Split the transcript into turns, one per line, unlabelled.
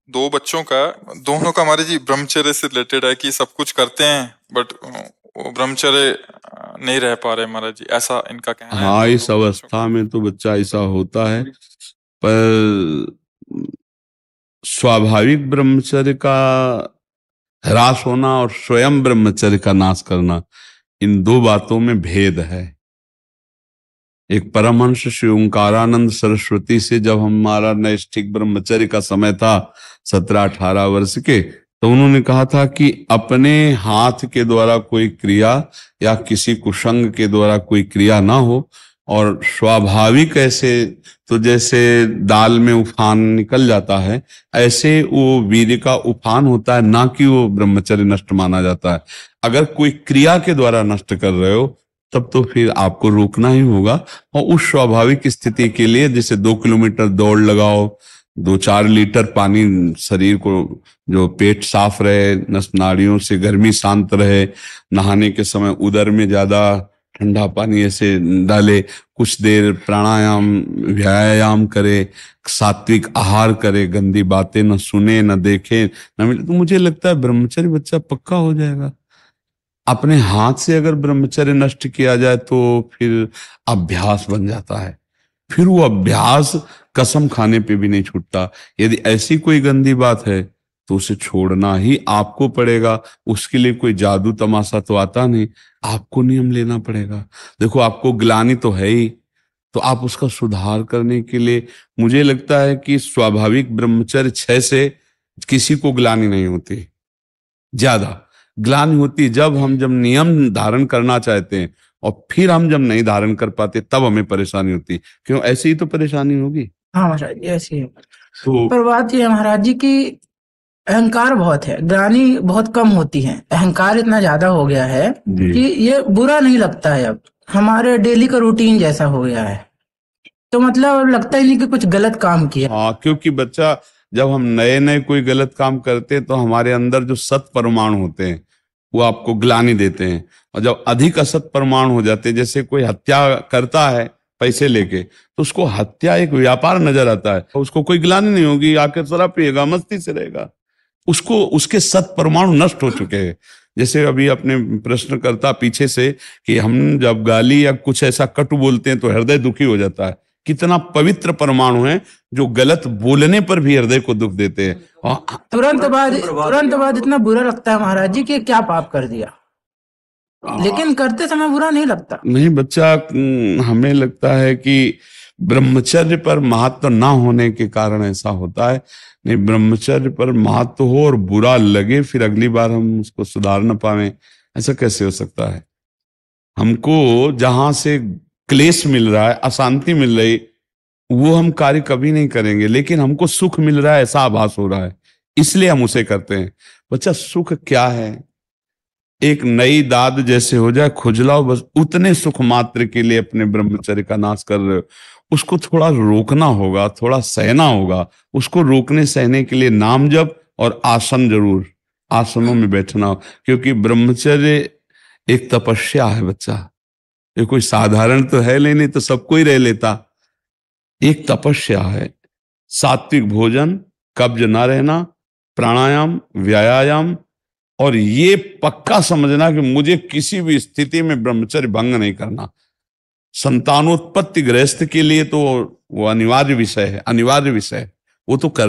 दो बच्चों का, दोनों का हमारे जी ब्रह्मचर्य से रिलेटेड है कि सब कुछ करते हैं बट वो ब्रह्मचर्य नहीं रह पा रहे महाराज जी, ऐसा इनका कहना है
हाँ,
दोनों
इस
बच्चों का।
अवस्था में तो बच्चा ऐसा होता है, पर स्वाभाविक ब्रह्मचर्य का ह्रास होना और स्वयं ब्रह्मचर्य का नाश करना, इन दो बातों में भेद है। एक परमहंस श्री ओंकारानंद सरस्वती से जब हमारा नैष्ठिक ब्रह्मचर्य का समय था 17-18 वर्ष के, तो उन्होंने कहा था कि अपने हाथ के द्वारा कोई क्रिया या किसी कुसंग के द्वारा कोई क्रिया ना हो, और स्वाभाविक ऐसे, तो जैसे दाल में उफान निकल जाता है, ऐसे वो वीर्य का उफान होता है, ना कि वो ब्रह्मचर्य नष्ट माना जाता है। अगर कोई क्रिया के द्वारा नष्ट कर रहे हो तब तो फिर आपको रोकना ही होगा। और उस स्वाभाविक स्थिति के लिए जैसे 2 किलोमीटर दौड़ लगाओ, 2-4 लीटर पानी शरीर को, जो पेट साफ रहे, नस नाड़ियों से गर्मी शांत रहे, नहाने के समय उदर में ज्यादा ठंडा पानी ऐसे डाले, कुछ देर प्राणायाम व्यायाम करे, सात्विक आहार करे, गंदी बातें न सुने न देखे न मिले, तो मुझे लगता है ब्रह्मचर्य बच्चा पक्का हो जाएगा। अपने हाथ से अगर ब्रह्मचर्य नष्ट किया जाए तो फिर अभ्यास बन जाता है, फिर वो अभ्यास कसम खाने पे भी नहीं छूटता। यदि ऐसी कोई गंदी बात है तो उसे छोड़ना ही आपको पड़ेगा। उसके लिए कोई जादू तमाशा तो आता नहीं, आपको नियम लेना पड़ेगा। देखो, आपको ग्लानि तो है ही, तो आप उसका सुधार करने के लिए, मुझे लगता है कि स्वाभाविक ब्रह्मचर्य 6 से किसी को ग्लानि नहीं होती। ज्यादा ग्लानि होती जब नियम धारण करना चाहते हैं और फिर हम जब नहीं धारण कर पाते, तब हमें परेशानी होती। क्यों? ऐसी ही तो परेशानी होगी।
हाँ महाराज जी, ऐसी है।
तो
पर बात ये है महाराज जी की अहंकार बहुत है, ग्लानि बहुत कम होती है। अहंकार इतना ज्यादा हो गया है
जी,
कि ये बुरा नहीं लगता है, अब हमारे डेली का रूटीन जैसा हो गया है, तो मतलब लगता ही नहीं कि कुछ गलत काम किया।
हाँ, क्योंकि बच्चा, जब हम नए नए कोई गलत काम करते हैं तो हमारे अंदर जो सत परमाणु होते हैं वो आपको ग्लानि देते हैं, और जब अधिक असत परमाणु हो जाते हैं, जैसे कोई हत्या करता है पैसे लेके, तो उसको हत्या एक व्यापार नजर आता है, उसको कोई ग्लानि नहीं होगी, आकर शराब पिएगा, मस्ती से रहेगा। उसको उसके सत परमाणु नष्ट हो चुके हैं। जैसे अभी अपने प्रश्न करता पीछे से कि हम जब गाली या कुछ ऐसा कटु बोलते हैं तो हृदय दुखी हो जाता है, कितना पवित्र परमाणु है जो गलत बोलने पर भी हृदय को दुख देते हैं।
तुरंत बाद इतना बुरा लगता है महाराज जी कि क्या पाप कर दिया, लेकिन करते समय बुरा नहीं लगता।
नहीं बच्चा, हमें लगता है कि ब्रह्मचर्य पर महत्व ना होने के कारण ऐसा होता है। नहीं, ब्रह्मचर्य पर महत्व हो और बुरा लगे, फिर अगली बार हम उसको सुधार ना पाए, ऐसा कैसे हो सकता है? हमको जहां से क्लेश मिल रहा है, अशांति मिल रही, वो हम कार्य कभी नहीं करेंगे, लेकिन हमको सुख मिल रहा है ऐसा आभास हो रहा है, इसलिए हम उसे करते हैं। बच्चा, सुख क्या है? एक नई दाद जैसे हो जाए, खुजलाओ, बस उतने सुख मात्र के लिए अपने ब्रह्मचर्य का नाश कर रहे हो। उसको थोड़ा रोकना होगा, थोड़ा सहना होगा। उसको रोकने सहने के लिए नाम जप और आसन, जरूर आसनों में बैठना हो, क्योंकि ब्रह्मचर्य एक तपस्या है बच्चा। ये कोई साधारण तो है नहीं तो सबको ही रह लेता। एक तपस्या है। सात्विक भोजन, कब्ज ना रहना, प्राणायाम व्यायाम, और ये पक्का समझना कि मुझे किसी भी स्थिति में ब्रह्मचर्य भंग नहीं करना। संतानोत्पत्ति गृहस्थ के लिए तो वो अनिवार्य विषय है, अनिवार्य विषय है, वो तो कर